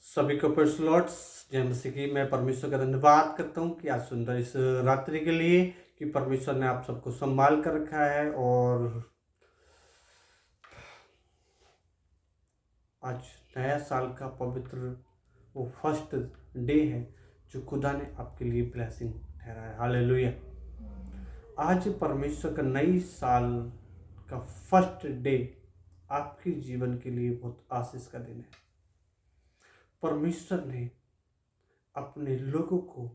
सभी को praise Lord जय मसीह की। मैं परमेश्वर का धन्यवाद करता हूँ कि आज सुंदर इस रात्रि के लिए कि परमेश्वर ने आप सबको संभाल कर रखा है और आज नया साल का पवित्र वो फर्स्ट डे है जो खुदा ने आपके लिए ब्लेसिंग ठहरा है। हालेलुया। आज परमेश्वर का नई साल का फर्स्ट डे आपके जीवन के लिए बहुत आशीष का दिन है। परमेश्वर ने अपने लोगों को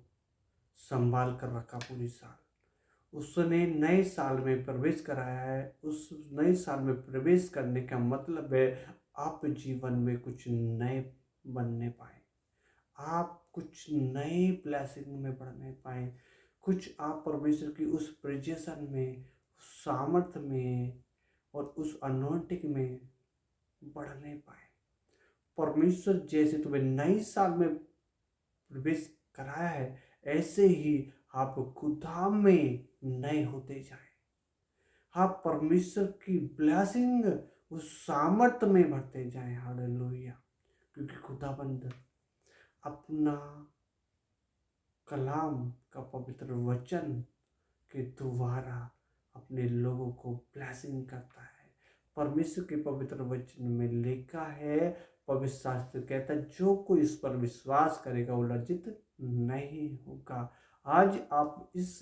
संभाल कर रखा पूरी साल। उसने नए साल में प्रवेश कराया है। उस नए साल में प्रवेश करने का मतलब है आप जीवन में कुछ नए बनने पाए, आप कुछ नए ब्लेसिंग में बढ़ने पाए, कुछ आप परमेश्वर की उस प्रेजेंस में, सामर्थ में और उस अनॉइंटिंग में बढ़ने पाए। परमेश्वर जैसे तुम्हें नए साल में प्रवेश कराया है, ऐसे ही आप खुदा में नए होते जाएं। आप परमेश्वर की ब्लेसिंग उस सामर्थ में बढ़ते जाएं। हालेलुया। क्योंकि खुदाबंद अपना कलाम का पवित्र वचन के द्वारा अपने लोगों को ब्लेसिंग करता है। परमेश्वर के पवित्र वचन में लिखा है, पवित्र शास्त्र कहता है, जो कोई इस पर विश्वास करेगा वो लज्जित नहीं होगा। आज आप इस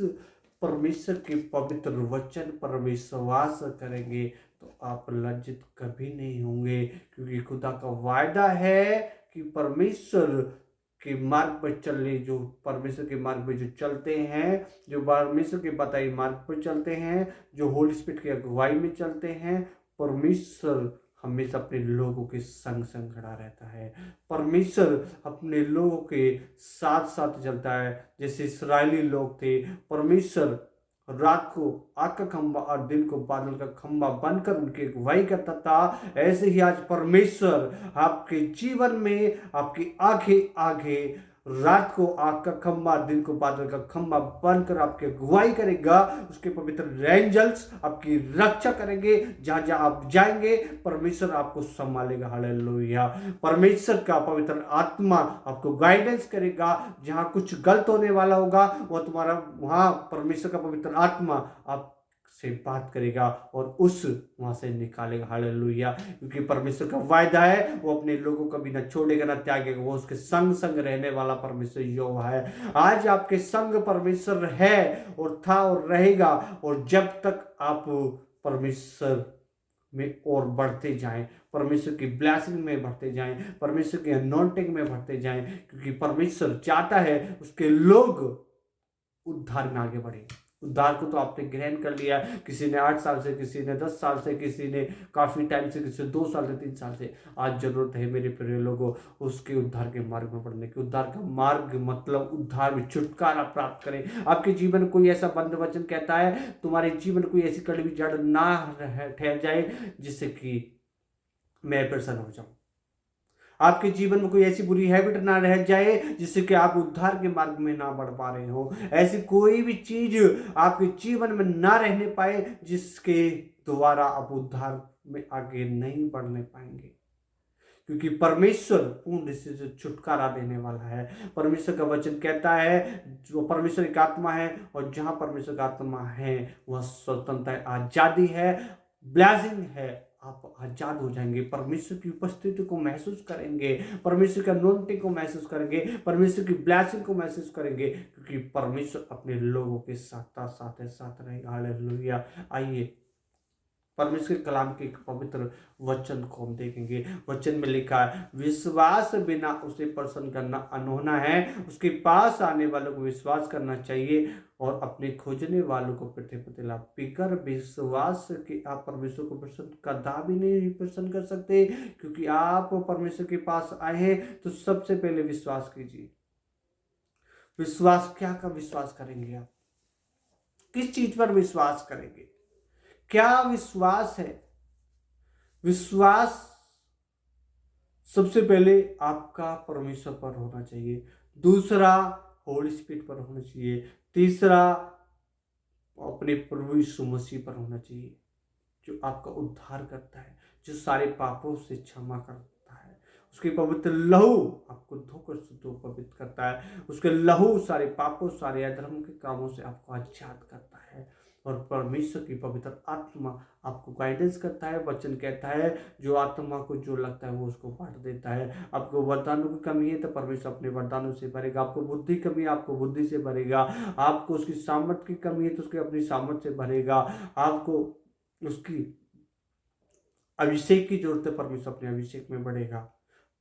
परमेश्वर के पवित्र वचन पर विश्वास करेंगे तो आप लज्जित कभी नहीं होंगे, क्योंकि खुदा का वायदा है कि परमेश्वर के मार्ग पर चलने, जो परमेश्वर के मार्ग पर जो चलते हैं, जो परमेश्वर के बताए मार्ग पर चलते हैं, जो होली स्पिरिट की अगुवाई में चलते हैं, परमेश्वर हमेशा अपने लोगों के संग संग खड़ा रहता है। परमेश्वर अपने लोगों के साथ साथ चलता है। जैसे इस्राएली लोग थे, परमेश्वर रात को आग का खंभा और दिन को बादल का खंभा बनकर उनकी अगुवाई करता था। ऐसे ही आज परमेश्वर आपके जीवन में आपके आगे आगे रात को आग का खंभा, दिन को बादल का खंभा बनकर आपकी अगुवाई करेगा। उसके पवित्र एंजल्स आपकी रक्षा करेंगे। जहां जहां आप जाएंगे परमेश्वर आपको संभालेगा। हालेलुया। परमेश्वर का पवित्र आत्मा आपको गाइडेंस करेगा। जहां कुछ गलत होने वाला होगा वह तुम्हारा, वहां परमेश्वर का पवित्र आत्मा आप से बात करेगा और उस वहां से निकालेगा। हालेलुया। क्योंकि परमेश्वर का वायदा है वो अपने लोगों को भी न छोड़ेगा न त्यागेगा। वो उसके संग संग रहने वाला परमेश्वर यहोवा है। आज आपके संग परमेश्वर है और था और रहेगा। और जब तक आप परमेश्वर में और बढ़ते जाएं, परमेश्वर की ब्लेसिंग में बढ़ते जाएं, परमेश्वर के अनॉइंटिंग में बढ़ते जाएं, क्योंकि परमेश्वर चाहता है उसके लोग उद्धार में आगे बढ़े। उद्धार को तो आपने ग्रहण कर लिया। किसी ने 8 साल से, किसी ने 10 साल से, किसी ने काफी टाइम से, किसी ने 2 साल से, 3 साल से। आज जरूरत है मेरे प्रिय लोगों उसके उद्धार के मार्ग में बढ़ने की। उद्धार का मार्ग मतलब उद्धार में छुटकारा प्राप्त करें। आपके जीवन कोई ऐसा बंद वचन कहता है, तुम्हारे जीवन कोई ऐसी कड़वी जड़ ना ठहर जाए जिससे कि मैं प्रसन्न हो जाऊं। आपके जीवन में कोई ऐसी बुरी हैबिट ना रह जाए जिससे कि आप उद्धार के मार्ग में ना बढ़ पा रहे हो। ऐसी कोई भी चीज आपके जीवन में ना रहने पाए जिसके द्वारा आप उद्धार में आगे नहीं बढ़ने पाएंगे। क्योंकि परमेश्वर पूर्ण से छुटकारा देने वाला है। परमेश्वर का वचन कहता है जो परमेश्वर एक आत्मा है और जहां परमेश्वर का आत्मा है वह स्वतंत्रता है, आजादी है, ब्लेसिंग है। आप आजाद हो जाएंगे, परमेश्वर की उपस्थिति को महसूस करेंगे, परमेश्वर के अनॉइंटिंग को महसूस करेंगे, परमेश्वर की ब्लेसिंग को महसूस करेंगे, क्योंकि परमेश्वर अपने लोगों के साथ रहेगा। हालेलुया। आइए परमेश्वर के कलाम के एक पवित्र वचन को हम देखेंगे। वचन में लिखा है, विश्वास बिना उसे प्रसन्न करना अनहोना है। उसके पास आने वालों को विश्वास करना चाहिए और अपने खोजने वालों को पृथ्वी पर तिला। बिगर विश्वास के आप परमेश्वर को प्रसन्न कदा भी नहीं प्रसन्न कर सकते। क्योंकि आप परमेश्वर के पास आए हैं तो सबसे पहले विश्वास कीजिए। विश्वास क्या का विश्वास करेंगे आप? किस चीज पर विश्वास करेंगे? क्या विश्वास है? विश्वास सबसे पहले आपका परमेश्वर पर होना चाहिए, दूसरा होली स्पिरिट पर होना चाहिए, तीसरा अपने प्रभु यीशु मसीह पर होना चाहिए जो आपका उद्धार करता है, जो सारे पापों से क्षमा करता है उसकी पवित्र लहू आपको धोकर शुद्ध और पवित्र करता है। उसके लहू सारे पापों, सारे अधर्म के कामों से आपको आजाद करता है। और परमेश्वर की पवित्र आत्मा आपको गाइडेंस करता है। वचन कहता है जो आत्मा को जो लगता है वो उसको बांट देता है। आपको वरदानों की कमी है तो परमेश्वर अपने वरदानों से भरेगा। आपको बुद्धि कमी है, आपको बुद्धि से भरेगा। आपको उसकी सामर्थ की कमी है तो उसकी अपनी सामर्थ से भरेगा। आपको उसकी अभिषेक की जरूरत है, परमेश्वर अपने अभिषेक में बढ़ेगा।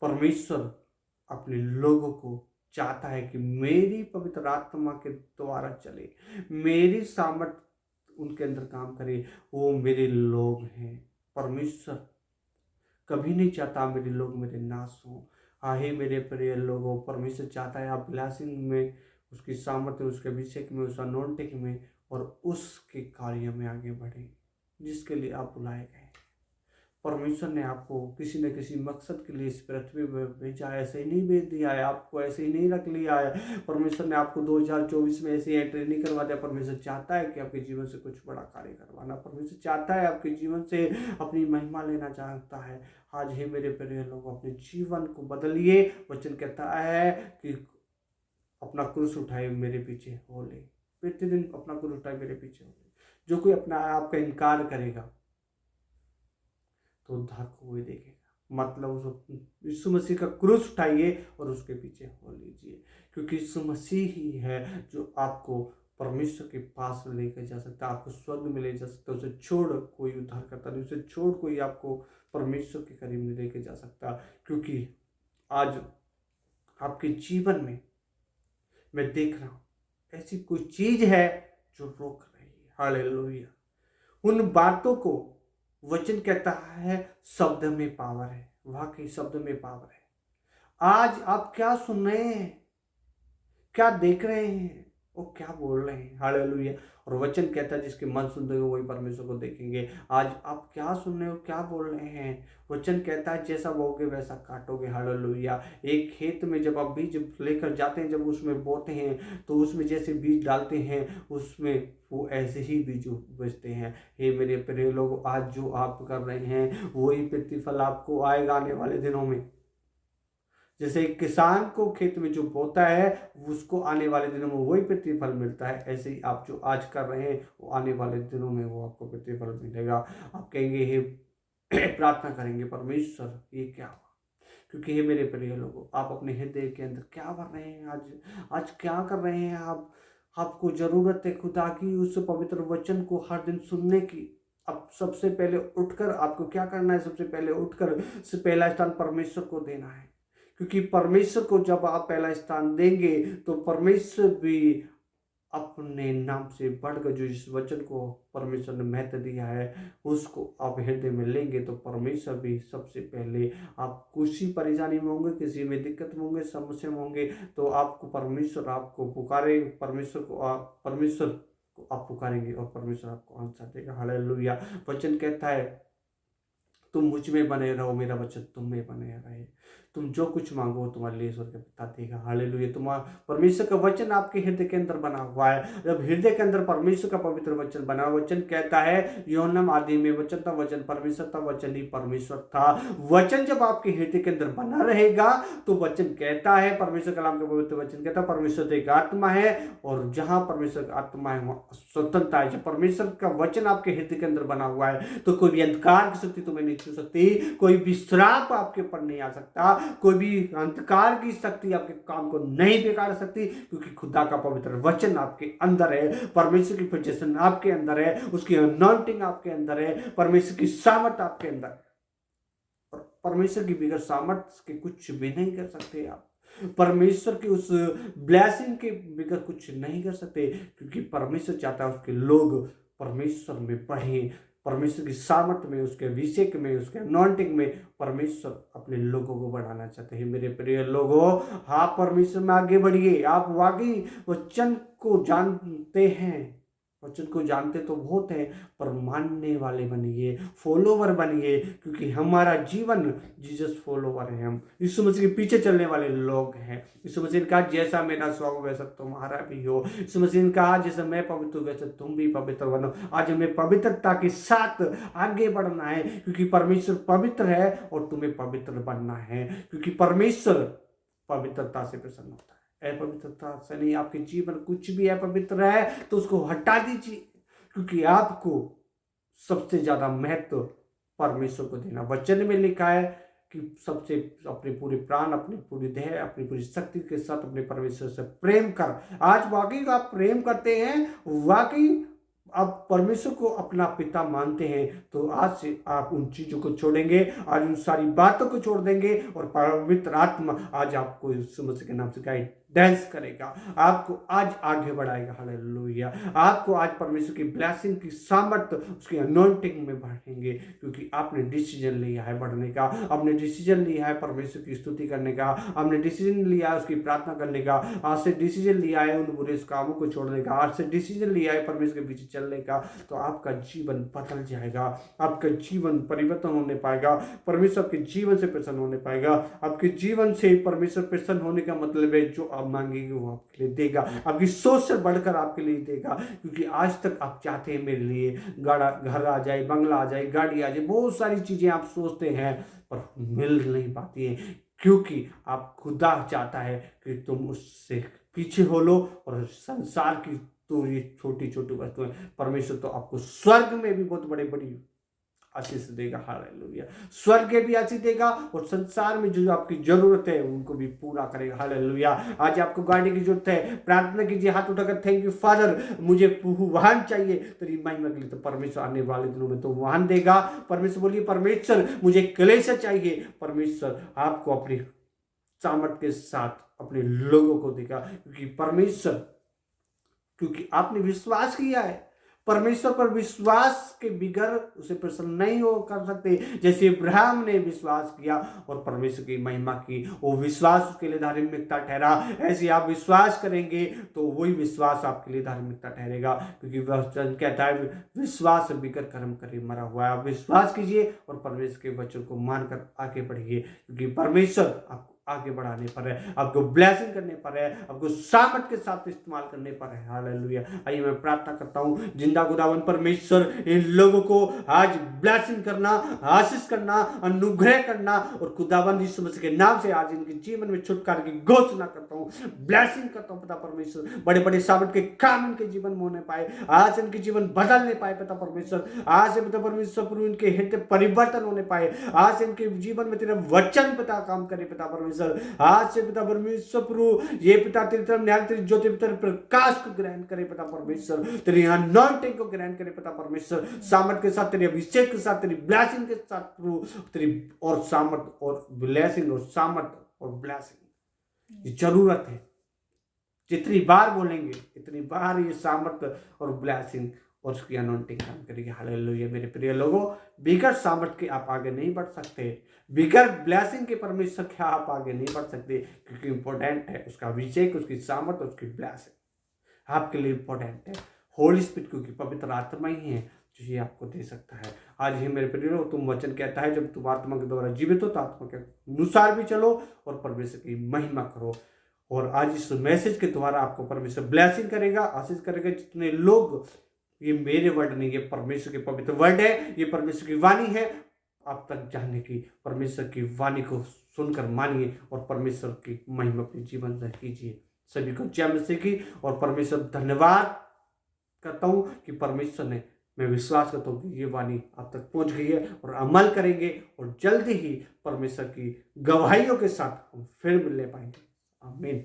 परमेश्वर अपने लोगों को चाहता है कि मेरी पवित्र आत्मा के द्वारा चले, मेरी सामर्थ उनके अंदर काम करे, वो मेरे लोग हैं। परमेश्वर कभी नहीं चाहता मेरे लोग मेरे नाश हो। हे मेरे प्रिय लोगों, परमेश्वर चाहता है आप ब्लेसिंग में, उसकी सामर्थ्य, उसके अभिषेक में, उस अनॉइंटिंग में और उसके कार्य में आगे बढ़े जिसके लिए आप बुलाए गए। परमेश्वर ने आपको किसी न किसी मकसद के लिए इस पृथ्वी में भेजा है। ऐसे ही नहीं भेज दिया है, आपको ऐसे ही नहीं रख लिया है। परमेश्वर ने आपको 2024 में ऐसी एंट्री नहीं करवा दिया। परमेश्वर चाहता है कि आपके जीवन से कुछ बड़ा कार्य करवाना। परमेश्वर चाहता है आपके जीवन से अपनी महिमा लेना चाहता है। आज ही मेरे प्रिय लोग अपने जीवन को बदलिए। वचन कहता है कि अपना क्रूस उठाए मेरे पीछे हो ले। प्रतिदिन अपना क्रूस उठाए मेरे पीछे हो ले। जो कोई अपना आपका इनकार करेगा तो उद्धार को हुए देखेगा। मतलब उस यीशु मसीह का क्रूस उठाइए और उसके पीछे हो लीजिए, क्योंकि यीशु मसीह ही है जो आपको परमेश्वर के पास लेकर जा सकता है, आपको स्वर्ग में ले जा सकता है। उसे छोड़ कोई उद्धार करता नहीं, उसे छोड़ कोई आपको परमेश्वर के करीब नहीं लेके जा सकता। क्योंकि आज आपके जीवन में मैं देख रहा हूँ ऐसी कोई चीज है जो रोक रही है। हालेलुया। उन बातों को वचन कहता है शब्द में पावर है। वाकई शब्द में पावर है। आज आप क्या सुन रहे हैं, क्या देख रहे हैं, वो क्या बोल रहे हैं। हालेलुया। और वचन कहता है जिसके मन सुन रहे हो वही परमेश्वर को देखेंगे। आज आप क्या सुन रहे हो, क्या बोल रहे हैं। वचन कहता है जैसा बोओगे वैसा काटोगे। हालेलुया। एक खेत में जब आप बीज लेकर जाते हैं, जब उसमें बोते हैं तो उसमें जैसे बीज डालते हैं उसमें वो ऐसे ही बीज उपजते हैं। हे मेरे प्रिय लोग, आज जो आप कर रहे हैं वही प्रतिफल आपको आएगा आने वाले दिनों में। जैसे एक किसान को खेत में जो बोता है उसको आने वाले दिनों में वही प्रतिफल मिलता है, ऐसे ही आप जो आज कर रहे हैं वो आने वाले दिनों में वो आपको प्रतिफल मिलेगा। आप कहेंगे हे प्रार्थना करेंगे परमेश्वर ये क्या हुआ, क्योंकि हे मेरे प्रिय लोगों आप अपने हृदय के अंदर क्या कर रहे हैं। आज क्या कर रहे हैं आप। आपको जरूरत है खुदा की उस पवित्र वचन को हर दिन सुनने की। अब सबसे पहले उठकर आपको क्या करना है, सबसे पहले उठकर से पहला स्थान परमेश्वर को देना है। क्योंकि परमेश्वर को जब आप पहला स्थान देंगे तो परमेश्वर भी अपने नाम से बढ़कर जो इस वचन को परमेश्वर ने महत्व दिया है उसको आप हृदय में लेंगे तो परमेश्वर भी सबसे पहले, आप किसी परेशानी में होंगे, किसी में दिक्कत में होंगे, समस्या में होंगे तो आपको परमेश्वर आपको पुकारे, परमेश्वर को आप पुकारेंगे और परमेश्वर आपको आंसर देगा। हालेलुया। वचन कहता है तुम मुझ में बने रहो, मेरा वचन तुम में बने रहे, तुम जो कुछ मांगो तुम्हारे लिए स्वर्ग पिता देगा। हालेलुया। तुम्हारा परमेश्वर का वचन आपके हृदय के अंदर बना हुआ है। जब हृदय के अंदर परमेश्वर का पवित्र वचन बना, वचन कहता है यूहन्ना आदि में वचन था, वचन परमेश्वर था, वचन ही परमेश्वर था। वचन जब आपके हृदय के अंदर बना रहेगा तो वचन कहता है, परमेश्वर कलाम का पवित्र वचन कहता है परमेश्वर एक आत्मा है और जहां परमेश्वर का आत्मा है वहां स्वतंत्रता है। जब परमेश्वर का वचन आपके हृदय के अंदर बना हुआ है तो कोई भी अंधकार की शक्ति तुम्हें नहीं छू सकती, कोई भी श्राप आपके ऊपर नहीं आ सकता, कोई भी अंधकार की शक्ति आपके काम को नहीं बिगाड़ सकती, क्योंकि खुदा का पवित्र वचन आपके अंदर है, परमेश्वर की पोजीशन आपके अंदर है, उसकी अनॉइंटिंग आपके अंदर है, परमेश्वर की सामर्थ आपके अंदर है। और परमेश्वर की बिगड़ सामर्थ के कुछ भी नहीं कर सकते आप। परमेश्वर की उस ब्लेसिंग के बिगड़ कुछ नहीं कर सकते, क्योंकि परमेश्वर चाहता है उसके लोग परमेश्वर में बढ़े, परमेश्वर की सामर्थ में, उसके अभिषेक में, उसके अनॉइंटिंग में परमेश्वर अपने लोगों को बढ़ाना चाहते हैं। मेरे प्रिय लोगों, आप परमेश्वर में आगे बढ़िए। आप वाकई वचन को जानते हैं, वचन को जानते तो बहुत हैं, पर मानने वाले बनिए, फॉलोवर बनिए, क्योंकि हमारा जीवन जीसस फॉलोवर है। हम यीशु मसीह के पीछे चलने वाले लोग हैं। यीशु मसीह ने कहा जैसा मेरा स्वभाव वैसा तुम्हारा भी हो। यीशु मसीह ने कहा जैसे मैं पवित्र हूं वैसे तुम भी पवित्र बनो। आज हमें पवित्रता के साथ आगे बढ़ना है, क्योंकि परमेश्वर पवित्र है और तुम्हें पवित्र बनना है, क्योंकि परमेश्वर पवित्रता से प्रसन्न होता है। अपवित्रता से नहीं, आपके जीवन कुछ भी अपवित्र है तो उसको हटा दीजिए, क्योंकि आपको सबसे ज्यादा महत्व परमेश्वर को देना। वचन में लिखा है कि सबसे अपने पूरे प्राण, अपनी पूरी देह, अपनी पूरी शक्ति के साथ अपने परमेश्वर से प्रेम कर। आज वाकई आप प्रेम करते हैं, वाकई आप परमेश्वर को अपना पिता मानते हैं, तो आज से आप उन चीजों को छोड़ेंगे, आज उन सारी बातों को छोड़ देंगे और पवित्र आत्मा आज आपको यीशु मसीह के नाम से गाइडेंस करेगा, आपको आज आगे बढ़ाएगा। हालेलुया। आपको आज परमेश्वर की ब्लेसिंग की सामर्थ्य, उसकी अनॉइंटिंग में बढ़ेंगे, क्योंकि आपने डिसीजन लिया है बढ़ने का, आपने डिसीजन लिया है परमेश्वर की स्तुति करने का, आपने डिसीजन लिया है उसकी प्रार्थना करने का, आज से डिसीजन लिया है उन बुरे कामों को छोड़ने का, आज से डिसीजन लिया है परमेश्वर के पीछे चलने का, तो आपका जीवन बदल जाएगा, आपका जीवन परिवर्तन होने पाएगा, परमेश्वर के जीवन से प्रसन्न होने पाएगा। आपके जीवन से परमेश्वर प्रसन्न होने का मतलब है जो आप मांगेंगे वो आपके लिए देगा, आपकी सोच से बढ़कर आपके लिए देगा। क्योंकि आज तक आप चाहते हैं मेरे लिए घर आ जाए, बंगला आ जाए, गाड़ी आ जाए, बहुत सारी चीजें आप सोचते हैं पर मिल नहीं पाती है, क्योंकि आप खुदा चाहता है कि तुम उससे पीछे हो लो। और संसार की तो ये छोटी छोटी वस्तुएं, परमेश्वर तो आपको स्वर्ग में भी बहुत बड़ी बड़ी आशीष देगा। हालेलुया। स्वर्ग भी आशीष देगा और संसार में जो आपकी जरूरत है उनको भी पूरा करेगा। हालेलुया। आज आपको गाड़ी की जरूरत है, प्रार्थना कीजिए हाथ उठाकर, थैंक यू फादर, मुझे वाहन चाहिए तेरी महिमा के लिए, तो परमेश्वर आने वाले दिनों में तो वाहन देगा। परमेश्वर बोलिए परमेश्वर मुझे क्लेश चाहिए, परमेश्वर आपको अपनी सामर्थ के साथ अपने लोगों को देगा, क्योंकि परमेश्वर, क्योंकि आपने विश्वास किया है। परमेश्वर पर विश्वास के बिगर उसे प्रसन्न नहीं हो कर सकते। जैसे इब्राहिम ने विश्वास किया और परमेश्वर की महिमा की, वो विश्वास उसके लिए धार्मिकता ठहरा। ऐसे आप विश्वास करेंगे तो वही विश्वास आपके लिए धार्मिकता ठहरेगा, क्योंकि वचन कहता है विश्वास बिगर कर्म करे मरा हुआ है। आप विश्वास कीजिए और परमेश्वर के वचन को मानकर आगे बढ़िए, क्योंकि परमेश्वर आपको आगे बढ़ाने पर है, आपको ब्लेसिंग करने पर है, आपको सामर्थ के साथ इस्तेमाल करने पर है। हालेलुया। आइए मैं प्रार्थना करता हूं, जिंदा खुदावन परमेश्वर इन लोगों को आज ब्लेसिंग करना, आशीष करना, अनुग्रह करना, और खुदावन यीशु मसीह के नाम से आज इनके जीवन में छुटकारे की घोषणा करता हूं, ब्लेसिंग करता हूं। पिता परमेश्वर बड़े बड़े सामर्थ के काम इनके जीवन में होने पाए, आज इनके जीवन बदलने पाए। पिता परमेश्वर आज से पिता परमेश्वर प्रभु इनके हृदय परिवर्तन होने पाए, आज इनके जीवन में तेरा वचन पिता काम करे। पिता परमेश्वर आज से पिता परमेश्वर प्रभु ये पिता तेरी तरफ न्याय, तेरी ज्योति, तेरे प्रकाश को ग्रहण करे। पिता परमेश्वर तेरी अनॉइंटिंग को ग्रहण करे। पिता परमेश्वर सामर्थ के साथ, तेरे अभिषेक के साथ, तेरी ब्लेसिंग के साथ प्रभु, तेरी और सामर्थ और ब्लेसिंग और सामर्थ और ब्लेसिंग ये जरूरत है। जितनी बार बोलेंगे इतनी बार ये सामर्थ और ब्लेसिंग और उसकी अनॉइंटिंग काम करेगी। हालेलुया। मेरे प्रिय लोगों, बिगर सामर्थ के आप आगे नहीं बढ़ सकते, बिगर ब्लेसिंग के परमेश्वर के आप आगे नहीं बढ़ सकते, क्योंकि इंपॉर्टेंट है उसका अभिषेक, उसकी सामर्थ, उसकी ब्लेसिंग आपके लिए इंपॉर्टेंट है। होली स्पिरिट, क्योंकि पवित्र आत्मा ही है जो ये आपको दे सकता है। आज ही मेरे प्रिय लोग, तुम वचन कहता है जब तुम आत्मा के द्वारा जीवित हो तो आत्मा के अनुसार भी चलो और परमेश्वर की महिमा करो। और आज इस मैसेज के द्वारा आपको परमेश्वर ब्लेसिंग करेगा, आशीष करेगा। जितने लोग, ये मेरे वर्ड नहीं, ये परमेश्वर के पवित्र वर्ड है, ये परमेश्वर की वाणी है, आप तक जानने की, परमेश्वर की वाणी को सुनकर मानिए और परमेश्वर की महिमा अपने जीवन में कीजिए। सभी को जय मसीह की। और परमेश्वर धन्यवाद करता हूं कि परमेश्वर ने, मैं विश्वास करता हूं कि ये वाणी आप तक पहुंच गई है और अमल करेंगे और जल्दी ही परमेश्वर की गवाहियों के साथ हम फिर मिलने पाएंगे। आमीन।